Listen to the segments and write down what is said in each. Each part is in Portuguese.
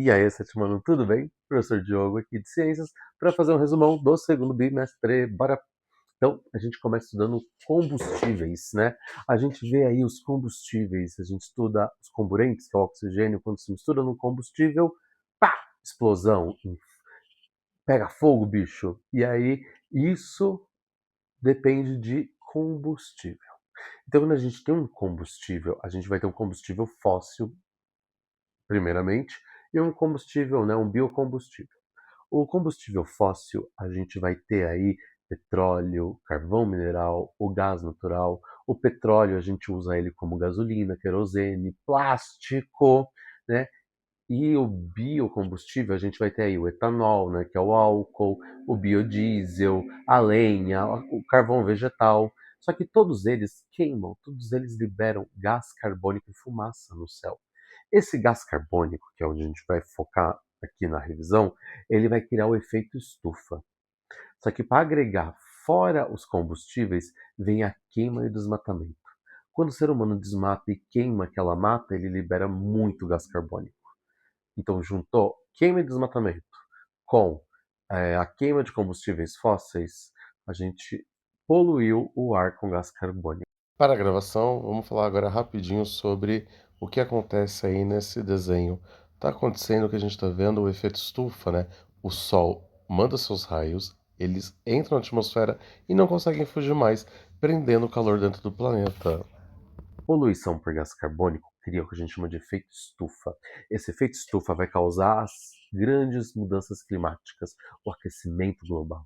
E aí, sétimo ano, tudo bem? Professor Diogo aqui de Ciências para fazer um resumão do segundo bimestre. Bora! Então, a gente começa estudando combustíveis, né? A gente vê aí os combustíveis, a gente estuda os comburentes, que é o oxigênio, quando se mistura no combustível, pá! Explosão, pega fogo, bicho. E aí, isso depende de combustível. Então, quando a gente tem um combustível, a gente vai ter um combustível fóssil, primeiramente, e um combustível, né, um biocombustível. O combustível fóssil, a gente vai ter aí petróleo, carvão mineral, o gás natural. O petróleo, a gente usa ele como gasolina, querosene, plástico, né? E o biocombustível, a gente vai ter aí o etanol, né, que é o álcool, o biodiesel, a lenha, o carvão vegetal. Só que todos eles queimam, todos eles liberam gás carbônico e fumaça no céu. Esse gás carbônico, que é onde a gente vai focar aqui na revisão, ele vai criar o efeito estufa. Só que para agregar fora os combustíveis, vem a queima e o desmatamento. Quando o ser humano desmata e queima aquela mata, ele libera muito gás carbônico. Então, juntou queima e desmatamento com a queima de combustíveis fósseis, a gente poluiu o ar com gás carbônico. Para a gravação, vamos falar agora rapidinho sobre o que acontece aí nesse desenho. Está acontecendo o que a gente está vendo, o efeito estufa, né? O Sol manda seus raios, eles entram na atmosfera e não conseguem fugir mais, prendendo o calor dentro do planeta. Poluição por gás carbônico cria o que a gente chama de efeito estufa. Esse efeito estufa vai causar as grandes mudanças climáticas, o aquecimento global.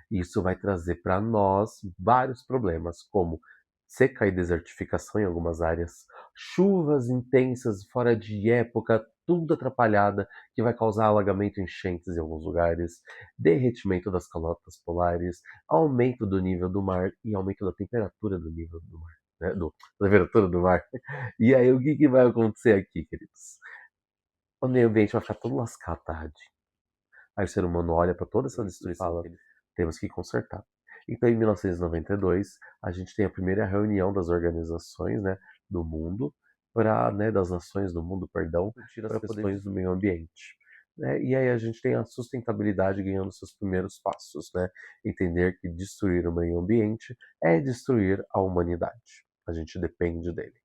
Isso vai trazer para nós vários problemas, como seca e desertificação em algumas áreas, chuvas intensas fora de época, tudo atrapalhada, que vai causar alagamento e enchentes em alguns lugares, derretimento das calotas polares, aumento do nível do mar e aumento da temperatura do nível do mar, né? Da temperatura do mar. E aí, o que, que vai acontecer aqui, queridos? O meio ambiente vai ficar todo lascado, tarde. Aí o ser humano olha para toda essa destruição e fala: temos que consertar. Então, em 1992, a gente tem a primeira reunião das organizações, né, do mundo, das nações do mundo, perdão, para questões do meio ambiente. Né? E aí a gente tem a sustentabilidade ganhando seus primeiros passos, né? Entender que destruir o meio ambiente é destruir a humanidade. A gente depende dele.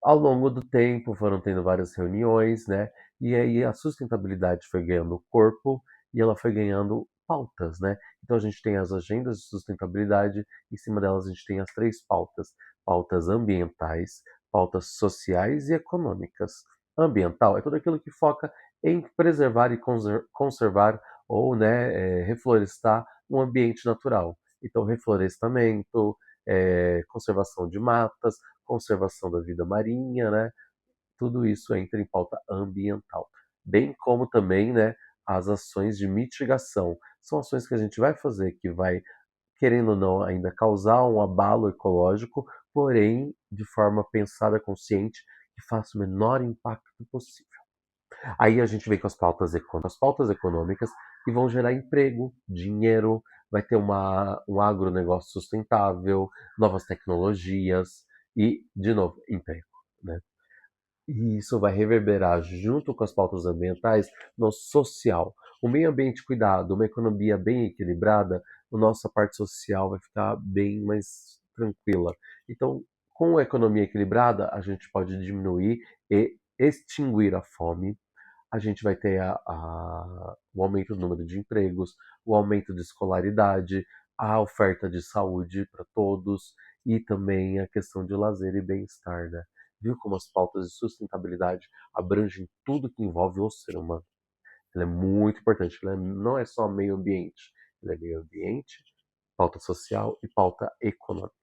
Ao longo do tempo foram tendo várias reuniões, né? E aí a sustentabilidade foi ganhando corpo e ela foi ganhando pautas, né? Então a gente tem as agendas de sustentabilidade, em cima delas a gente tem as três pautas: pautas ambientais, pautas sociais e econômicas. Ambiental é tudo aquilo que foca em preservar e conservar ou, né, reflorestar um ambiente natural. Então, reflorestamento, conservação de matas, conservação da vida marinha, né? Tudo isso entra em pauta ambiental. Bem como também, né, as ações de mitigação. São ações que a gente vai fazer que vai, querendo ou não, ainda causar um abalo ecológico, porém de forma pensada, consciente, que faça o menor impacto possível. Aí a gente vem com as pautas econômicas que vão gerar emprego, dinheiro, vai ter um agronegócio sustentável, novas tecnologias e, de novo, emprego. Né? E isso vai reverberar junto com as pautas ambientais no social. O meio ambiente cuidado, uma economia bem equilibrada, a nossa parte social vai ficar bem mais tranquila. Então, com a economia equilibrada, a gente pode diminuir e extinguir a fome, a gente vai ter o aumento do número de empregos, o aumento de escolaridade, a oferta de saúde para todos e também a questão de lazer e bem-estar, né? Viu como as pautas de sustentabilidade abrangem tudo que envolve o ser humano? Ela é muito importante, ela não é só meio ambiente, ela é meio ambiente, pauta social e pauta econômica.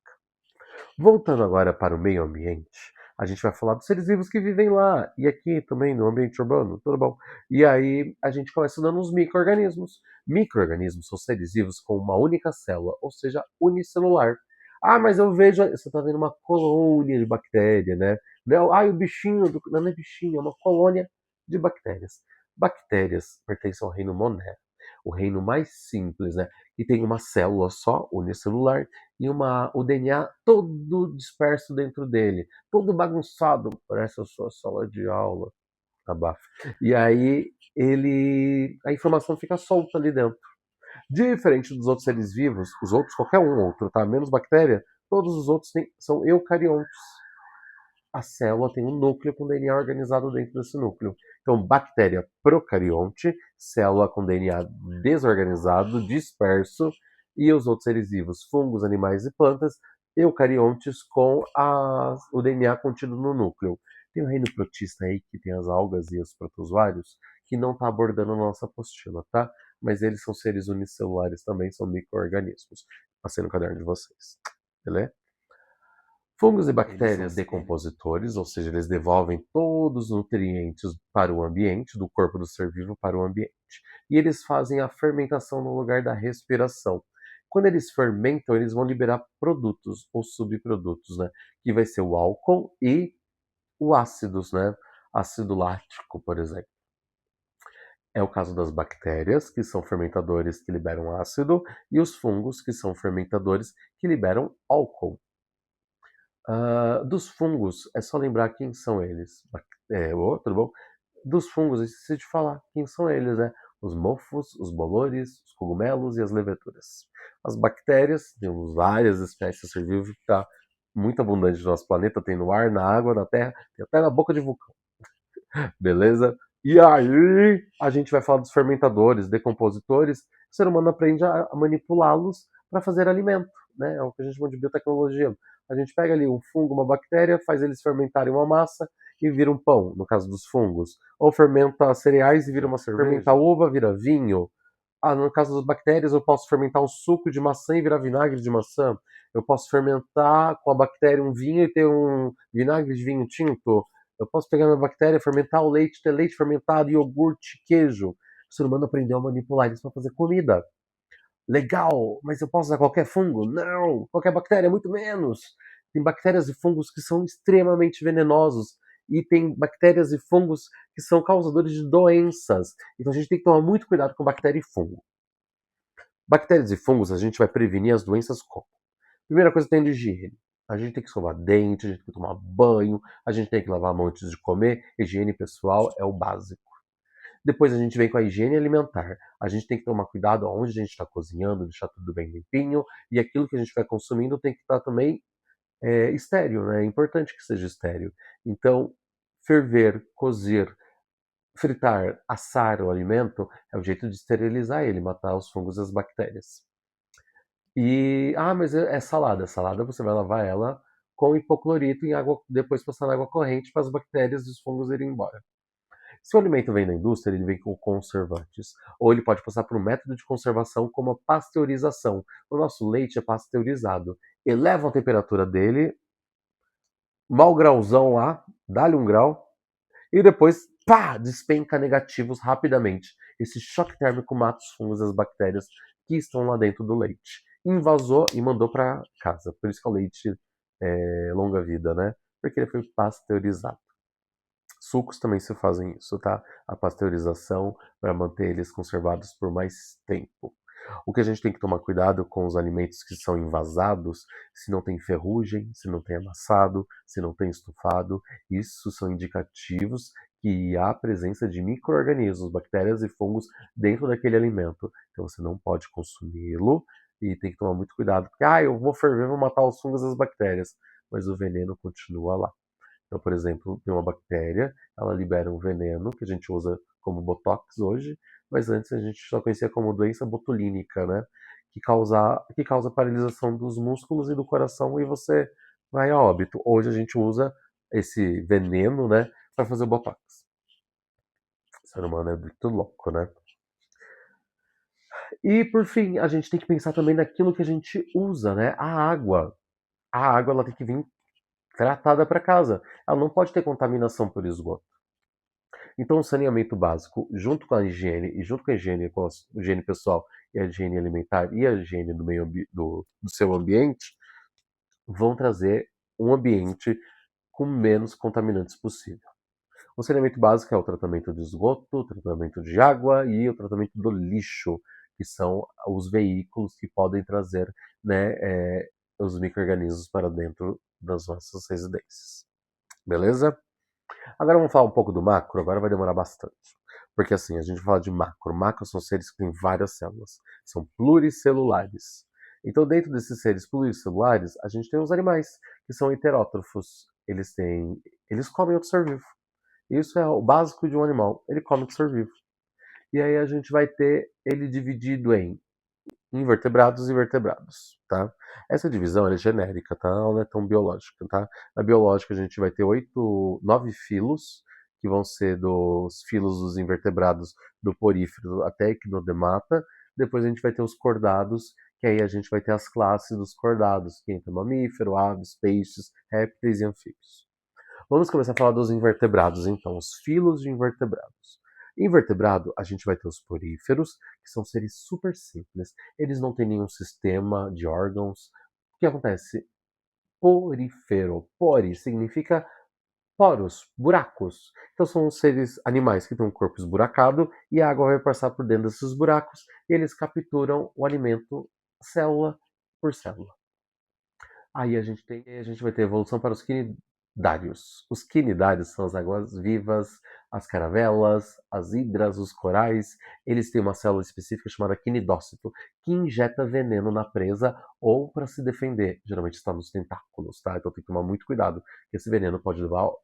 Voltando agora para o meio ambiente, a gente vai falar dos seres vivos que vivem lá e aqui também no ambiente urbano, tudo bom? E aí a gente começa dando os micro-organismos. Micro-organismos são seres vivos com uma única célula, ou seja, unicelular. Ah, mas eu vejo, você está vendo uma colônia de bactéria, né? Ah, o bichinho, não é bichinho, é uma colônia de bactérias. Bactérias pertencem ao reino Monera, o reino mais simples, né? E tem uma célula só, unicelular, e o DNA todo disperso dentro dele, todo bagunçado, parece a sua sala de aula. abafa. E aí a informação fica solta ali dentro. Diferente dos outros seres vivos, os outros, qualquer um outro, tá? Menos bactéria, todos os outros são eucariontes. A célula tem um núcleo com DNA organizado dentro desse núcleo. Então, bactéria procarionte, célula com DNA desorganizado, disperso, e os outros seres vivos, fungos, animais e plantas, eucariontes com o DNA contido no núcleo. Tem o reino protista aí, que tem as algas e os protozoários, que não está abordando a nossa apostila, tá? Mas eles são seres unicelulares também, são micro-organismos. Passei no caderno de vocês, beleza? Fungos e bactérias decompositores, ou seja, eles devolvem todos os nutrientes para o ambiente, do corpo do ser vivo para o ambiente. E eles fazem a fermentação no lugar da respiração. Quando eles fermentam, eles vão liberar produtos ou subprodutos, né? Que vai ser o álcool e o ácidos, né? Ácido lático, por exemplo. É o caso das bactérias, que são fermentadores que liberam ácido, e os fungos, que são fermentadores que liberam álcool. Dos fungos, é só lembrar quem são eles. Tudo bom? Dos fungos, eu esqueci de falar quem são eles, né? Os mofos, os bolores, os cogumelos e as leveduras. As bactérias, temos várias espécies de ser vivo que está muito abundante no nosso planeta, tem no ar, na água, na terra, tem até na boca de vulcão. Beleza? E aí, a gente vai falar dos fermentadores, decompositores. O ser humano aprende a manipulá-los para fazer alimento, né? É o que a gente chama de biotecnologia. A gente pega ali um fungo, uma bactéria, faz eles fermentarem uma massa e vira um pão, no caso dos fungos. Ou fermenta cereais e vira uma cerveja. Fermenta uva, vira vinho. No caso das bactérias, eu posso fermentar um suco de maçã e virar vinagre de maçã. Eu posso fermentar com a bactéria um vinho e ter um vinagre de vinho tinto. Eu posso pegar minha bactéria, fermentar o leite, ter leite fermentado, iogurte, queijo. O ser humano aprendeu a manipular isso para fazer comida. Legal, mas eu posso usar qualquer fungo? Não, qualquer bactéria, muito menos. Tem bactérias e fungos que são extremamente venenosos. E tem bactérias e fungos que são causadores de doenças. Então a gente tem que tomar muito cuidado com bactéria e fungo. Bactérias e fungos, a gente vai prevenir as doenças como? Primeira coisa, tem de higiene. A gente tem que escovar dente, a gente tem que tomar banho, a gente tem que lavar a mão antes de comer. Higiene pessoal é o básico. Depois a gente vem com a higiene alimentar. A gente tem que tomar cuidado aonde a gente está cozinhando, deixar tudo bem limpinho. E aquilo que a gente vai consumindo tem que estar também estéreo, né? É importante que seja estéreo. Então, ferver, cozer, fritar, assar o alimento é o jeito de esterilizar ele, matar os fungos e as bactérias. Mas é salada. Salada você vai lavar ela com hipoclorito em água, depois passar na água corrente para as bactérias e os fungos irem embora. Se o alimento vem da indústria, ele vem com conservantes. Ou ele pode passar por um método de conservação como a pasteurização. O nosso leite é pasteurizado. Eleva a temperatura dele, mal grauzão lá, dá-lhe um grau, e depois, pá, despenca negativos rapidamente. Esse choque térmico mata os fungos e as bactérias que estão lá dentro do leite. Invasou e mandou para casa. Por isso que é o leite longa vida, né? Porque ele foi pasteurizado. Sucos também se fazem isso, tá? A pasteurização para manter eles conservados por mais tempo. O que a gente tem que tomar cuidado com os alimentos que são envasados, se não tem ferrugem, se não tem amassado, se não tem estufado, isso são indicativos que há presença de micro-organismos, bactérias e fungos dentro daquele alimento. Então você não pode consumi-lo e tem que tomar muito cuidado, porque eu vou ferver, vou matar os fungos e as bactérias, mas o veneno continua lá. Então, por exemplo, tem uma bactéria, ela libera um veneno que a gente usa como botox hoje, mas antes a gente só conhecia como doença botulínica, né? Que causa paralisação dos músculos e do coração e você vai a óbito. Hoje a gente usa esse veneno, né, para fazer o botox. O ser humano é muito louco, né? E por fim, a gente tem que pensar também naquilo que a gente usa, né? A água. A água ela tem que vir tratada para casa. Ela não pode ter contaminação por esgoto. Então, o saneamento básico, junto com a higiene, e junto com a higiene, com a higiene pessoal e a higiene alimentar e a higiene do seu ambiente, vão trazer um ambiente com menos contaminantes possível. O saneamento básico é o tratamento de esgoto, o tratamento de água e o tratamento do lixo, que são os veículos que podem trazer, né, os micro-organismos para dentro das nossas residências. Beleza? Agora vamos falar um pouco do macro, agora vai demorar bastante. Porque assim, a gente fala de macro. Macro são seres que têm várias células, são pluricelulares. Então, dentro desses seres pluricelulares, a gente tem os animais, que são heterótrofos. Eles comem outro ser vivo. Isso é o básico de um animal, ele come outro ser vivo. E aí a gente vai ter ele dividido em invertebrados e vertebrados, tá? Essa divisão é genérica, tá? Ela não é tão biológica, tá? Na biológica a gente vai ter 9 filos, que vão ser dos filos dos invertebrados do porífero até equinodermata. Depois a gente vai ter os cordados, que aí a gente vai ter as classes dos cordados, que entra mamífero, aves, peixes, répteis e anfíbios. Vamos começar a falar dos invertebrados, então, os filos de invertebrados. Invertebrado, a gente vai ter os poríferos, que são seres super simples. Eles não têm nenhum sistema de órgãos. O que acontece? Porífero. Pori significa poros, buracos. Então são seres animais que têm um corpo esburacado e a água vai passar por dentro desses buracos e eles capturam o alimento célula por célula. Aí a gente vai ter evolução para os quinidários. Os quinidários são as águas vivas, as caravelas, as hidras, os corais. Eles têm uma célula específica chamada quinidócito, que injeta veneno na presa ou para se defender. Geralmente está nos tentáculos, tá? Então tem que tomar muito cuidado, que esse veneno pode levar ao...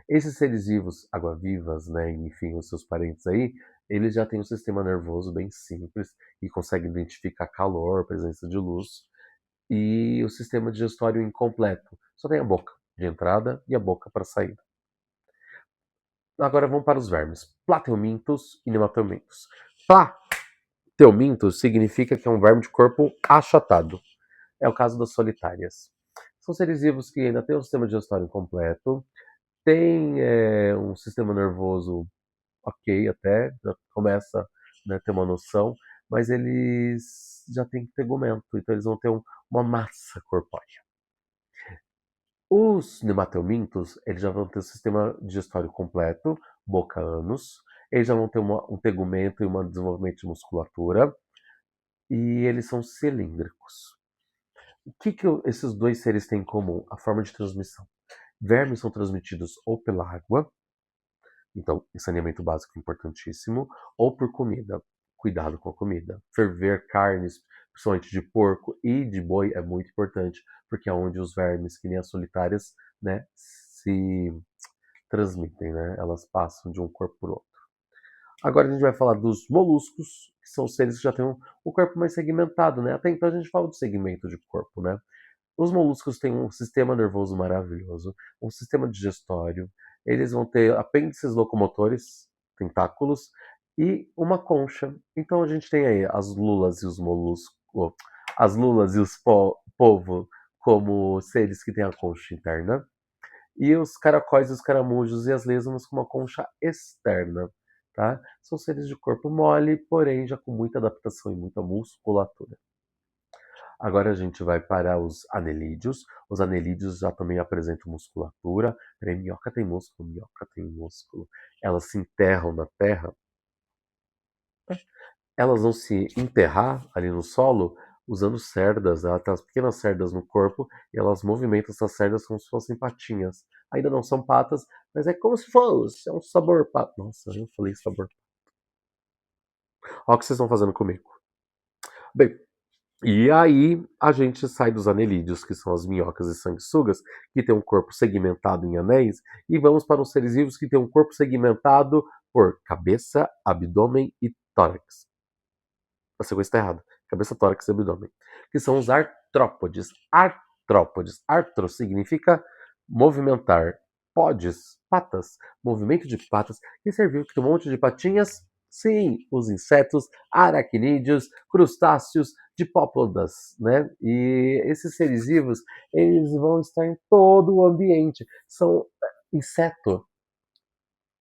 Esses seres vivos, água-vivas, né, enfim, os seus parentes aí, eles já têm um sistema nervoso bem simples e conseguem identificar calor, presença de luz e o sistema digestório incompleto. Só tem a boca de entrada e a boca para saída. Agora vamos para os vermes. Plateumintos e nematelmintos. Plateumintos significa que é um verme de corpo achatado. É o caso das solitárias. São seres vivos que ainda têm um sistema digestório incompleto, têm um sistema nervoso ok até, já começa, né, a ter uma noção, mas eles já têm tegumento, então eles vão ter uma massa corpórea. Os nematelmintos, eles já vão ter o sistema digestório completo, boca, ânus. Eles já vão ter um tegumento e um desenvolvimento de musculatura. E eles são cilíndricos. O que esses dois seres têm em comum? A forma de transmissão. Vermes são transmitidos ou pela água, então saneamento básico importantíssimo, ou por comida. Cuidado com a comida. Ferver carnes, principalmente de porco e de boi, é muito importante, porque é onde os vermes, que nem as solitárias, né, se transmitem, né? Elas passam de um corpo para o outro. Agora a gente vai falar dos moluscos, que são seres que já têm um corpo mais segmentado, né? Até então a gente fala de segmento de corpo, né? Os moluscos têm um sistema nervoso maravilhoso, um sistema digestório, eles vão ter apêndices locomotores, tentáculos, e uma concha. Então a gente tem aí as lulas e os moluscos, as lulas e os polvo como seres que têm a concha interna, e os caracóis, os caramujos e as lesmas com uma concha externa. Tá? São seres de corpo mole, porém já com muita adaptação e muita musculatura. Agora a gente vai para os anelídeos. Os anelídeos já também apresentam musculatura. Peraí, minhoca tem músculo, minhoca tem músculo. Elas se enterram na terra. Elas vão se enterrar ali no solo usando cerdas. Elas têm as pequenas cerdas no corpo e elas movimentam essas cerdas como se fossem patinhas. Ainda não são patas, mas é como se fosse. É um sabor pato. Nossa, eu falei sabor. Olha o que vocês estão fazendo comigo. Bem, e aí a gente sai dos anelídeos, que são as minhocas e sanguessugas, que tem um corpo segmentado em anéis, e vamos para os seres vivos que têm um corpo segmentado por cabeça, abdômen e tórax. A sequência está errada. Cabeça, tórax e abdômen. Que são os artrópodes. Artrópodes. Artro significa movimentar. Podes, patas. Movimento de patas. E serviu que tem um monte de patinhas. Sim, os insetos, aracnídeos, crustáceos, dipópodas, né? E esses seres vivos, eles vão estar em todo o ambiente. São inseto.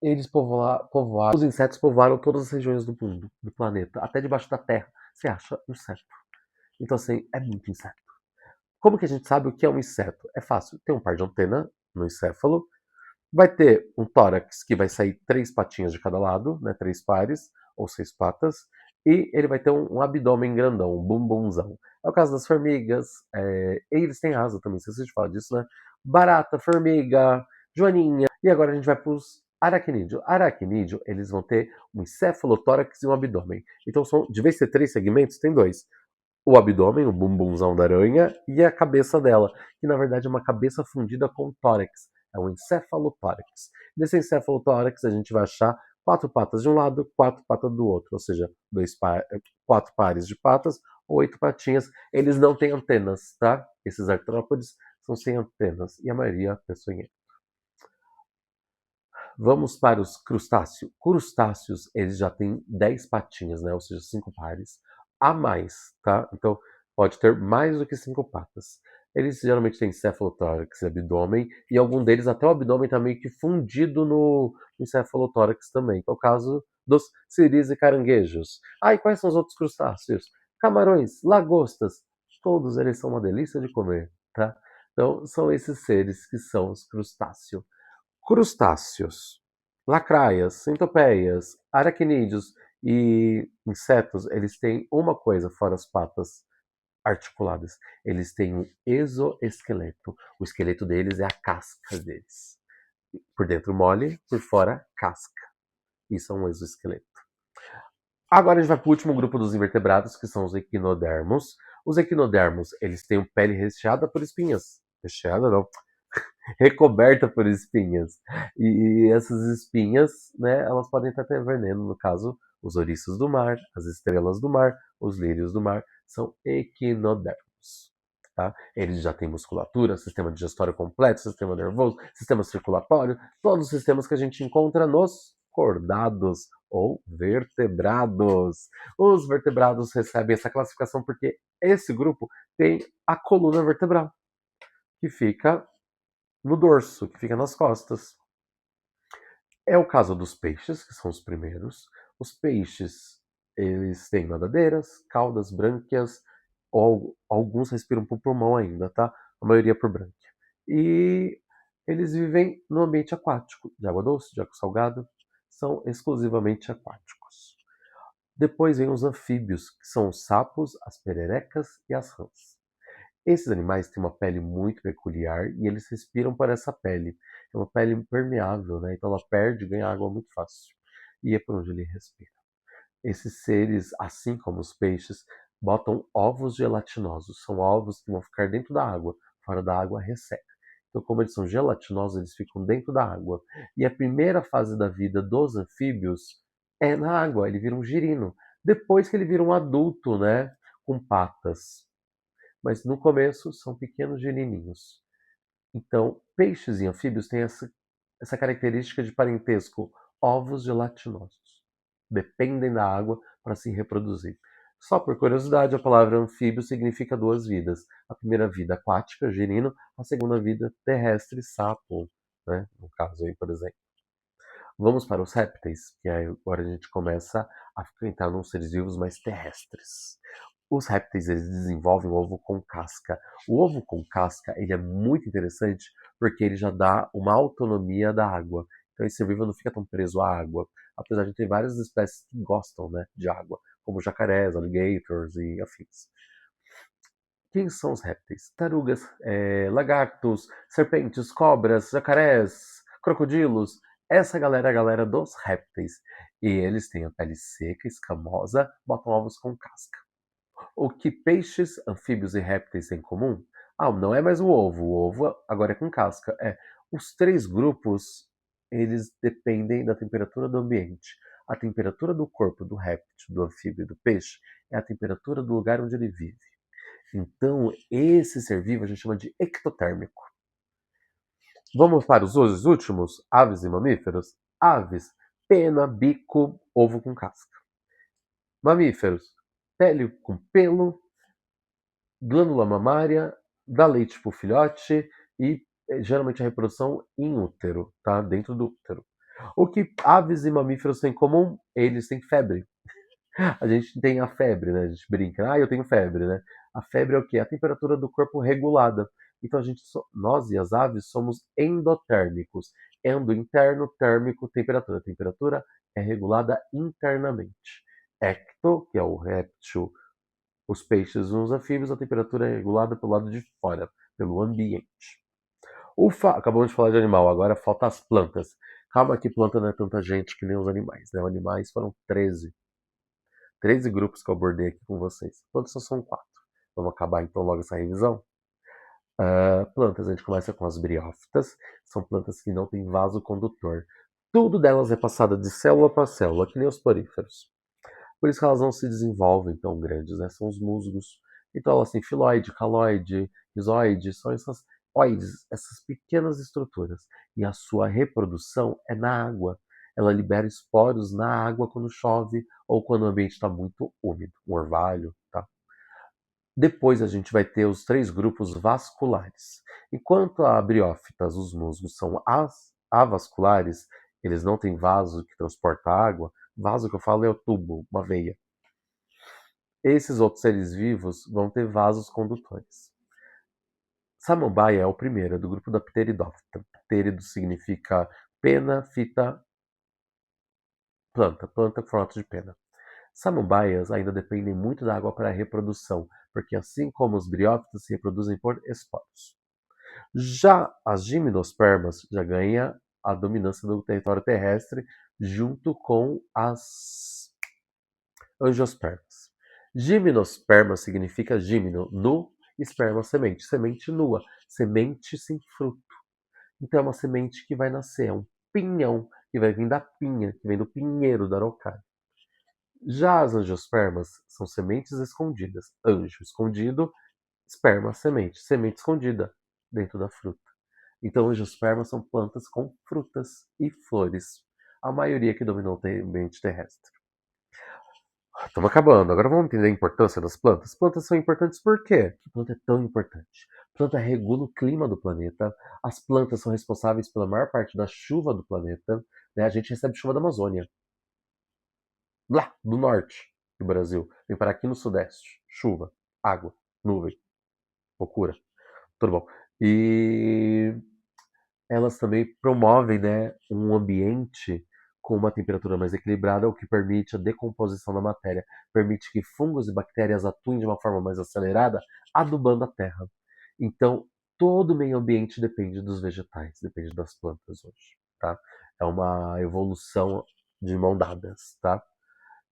Eles povoaram, os insetos povoaram todas as regiões do mundo, do planeta, até debaixo da terra. Você acha inseto. Então, assim, é muito inseto. Como que a gente sabe o que é um inseto? É fácil. Tem um par de antena no encéfalo, vai ter um tórax que vai sair 3 patinhas de cada lado, né, 3 pares, ou 6 patas, e ele vai ter um abdômen grandão, um bumbumzão. É o caso das formigas, e eles têm asa também, se vocês falam disso, né? Barata, formiga, joaninha. E agora a gente vai para os aracnídeos. Aracnídeo, eles vão ter um encefalotórax e um abdômen. Então, de vez de ter 3 segmentos, tem 2. O abdômen, o bumbumzão da aranha, e a cabeça dela, que na verdade é uma cabeça fundida com o tórax. É um encefalotórax. Nesse encefalotórax a gente vai achar 4 patas de um lado, 4 patas do outro, ou seja, 4 pares de patas, 8 patinhas. Eles não têm antenas, tá? Esses artrópodes são sem antenas, e a maioria peçonhenta. Vamos para os crustáceos. Crustáceos, eles já têm 10 patinhas, né? Ou seja, 5 pares a mais, tá? Então, pode ter mais do que 5 patas. Eles geralmente têm cefalotórax e abdômen, e algum deles até o abdômen está meio que fundido no cefalotórax também, que é o caso dos siris e caranguejos. Ah, e quais são os outros crustáceos? Camarões, lagostas, todos eles são uma delícia de comer, tá? Então, são esses seres que são os crustáceos. Crustáceos, lacraias, centopeias, aracnídeos e insetos, eles têm uma coisa fora as patas articuladas. Eles têm um exoesqueleto. O esqueleto deles é a casca deles. Por dentro mole, por fora casca. Isso é um exoesqueleto. Agora a gente vai para o último grupo dos invertebrados, que são os equinodermos. Os equinodermos, eles têm pele recheada por espinhas. Recheada não, recoberta por espinhas. E essas espinhas, né, elas podem até ter veneno, no caso, os ouriços do mar, as estrelas do mar, os lírios do mar, são equinodermos. Tá? Eles já têm musculatura, sistema digestório completo, sistema nervoso, sistema circulatório, todos os sistemas que a gente encontra nos cordados ou vertebrados. Os vertebrados recebem essa classificação porque esse grupo tem a coluna vertebral, que fica no dorso, que fica nas costas. É o caso dos peixes, que são os primeiros. Os peixes, eles têm nadadeiras, caudas, brânquias, ou alguns respiram por pulmão ainda, tá? A maioria por brânquia. E eles vivem no ambiente aquático, de água doce, de água salgada, são exclusivamente aquáticos. Depois vem os anfíbios, que são os sapos, as pererecas e as rãs. Esses animais têm uma pele muito peculiar e eles respiram por essa pele. É uma pele impermeável, né? Então ela perde e ganha água muito fácil. E é por onde ele respira. Esses seres, assim como os peixes, botam ovos gelatinosos. São ovos que vão ficar dentro da água. Fora da água resseca. Então, como eles são gelatinosos, eles ficam dentro da água. E a primeira fase da vida dos anfíbios é na água. Ele vira um girino. Depois que ele vira um adulto, né? Com patas, mas no começo são pequenos girininhos. Então, peixes e anfíbios têm essa característica de parentesco, ovos gelatinosos. Dependem da água para se reproduzir. Só por curiosidade, a palavra anfíbio significa 2 vidas. A primeira vida aquática, girino, a segunda vida terrestre, sapo, né? No caso aí, por exemplo. Vamos para os répteis, que aí agora a gente começa a entrar nos seres vivos mais terrestres. Os répteis, eles desenvolvem o ovo com casca. O ovo com casca, ele é muito interessante porque ele já dá uma autonomia da água. Então esse ser vivo não fica tão preso à água, apesar de ter várias espécies que gostam, né, de água, como jacarés, alligators e afins. Quem são os répteis? Tarugas, lagartos, serpentes, cobras, jacarés, crocodilos. Essa galera é a galera dos répteis. E eles têm a pele seca, escamosa, botam ovos com casca. O que peixes, anfíbios e répteis têm em comum? Ah, não é mais o ovo agora é com casca. Os 3 grupos, eles dependem da temperatura do ambiente. A temperatura do corpo do réptil, do anfíbio e do peixe é a temperatura do lugar onde ele vive. Então, esse ser vivo a gente chama de ectotérmico. Vamos para os últimos, aves e mamíferos? Aves, pena, bico, ovo com casca. Mamíferos, pele com pelo, glândula mamária, dá leite para o filhote e geralmente a reprodução em útero, tá? Dentro do útero. O que aves e mamíferos têm em comum? Eles têm febre. A gente tem a febre, né? A gente brinca, eu tenho febre, né? A febre é o quê? A temperatura do corpo regulada. Então nós e as aves somos endotérmicos. Endo, interno, térmico, temperatura. A temperatura é regulada internamente. Ecto, que é o réptil, os peixes e os anfíbios, a temperatura é regulada pelo lado de fora, pelo ambiente. Ufa, acabamos de falar de animal, agora falta as plantas. Calma que planta não é tanta gente que nem os animais, né? Os animais foram 13 grupos que eu abordei aqui com vocês. Plantas só são 4. Vamos acabar então logo essa revisão? Plantas, a gente começa com as briófitas. São plantas que não têm vaso condutor. Tudo delas é passado de célula para célula, que nem os poríferos. Por isso que elas não se desenvolvem tão grandes, né? São os musgos. Então elas têm filoide, caloide, rizoide, são essas oides, essas pequenas estruturas. E a sua reprodução é na água. Ela libera esporos na água quando chove ou quando o ambiente está muito úmido, um orvalho, tá? Depois a gente vai ter os 3 grupos vasculares. Enquanto a briófitas, os musgos, são avasculares, eles não têm vaso que transporta água. Vaso que eu falo é o tubo, uma veia. Esses outros seres vivos vão ter vasos condutores. Samambaia é o primeiro, é do grupo da Pteridófita. Pterido significa pena, fita, planta, planta com formato de pena. Samambaias ainda dependem muito da água para a reprodução, porque assim como os briófitos se reproduzem por esporos. Já as gimnospermas já ganha a dominância do território terrestre junto com as angiospermas. Gimnosperma significa gimno, nu, esperma, semente. Semente nua, semente sem fruto. Então é uma semente que vai nascer, é um pinhão que vai vir da pinha, que vem do pinheiro da araucária. Já as angiospermas são sementes escondidas. Anjo escondido, esperma, semente. Semente escondida dentro da fruta. Então, angiospermas são plantas com frutas e flores. A maioria que dominou o ambiente terrestre. Estamos acabando. Agora vamos entender a importância das plantas. As plantas são importantes por quê? A planta é tão importante. A planta regula o clima do planeta. As plantas são responsáveis pela maior parte da chuva do planeta. Né? A gente recebe chuva da Amazônia. Lá, do norte do Brasil. Vem para aqui no sudeste. Chuva, água, nuvem, loucura. Tudo bom. E elas também promovem, né, um ambiente com uma temperatura mais equilibrada, o que permite a decomposição da matéria, permite que fungos e bactérias atuem de uma forma mais acelerada, adubando a terra. Então, todo o meio ambiente depende dos vegetais, depende das plantas hoje, tá? É uma evolução de mão dadas, tá?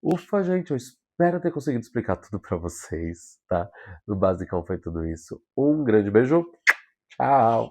Ufa, gente, eu espero ter conseguido explicar tudo para vocês, tá? No Basicão foi tudo isso. Um grande beijo, tchau!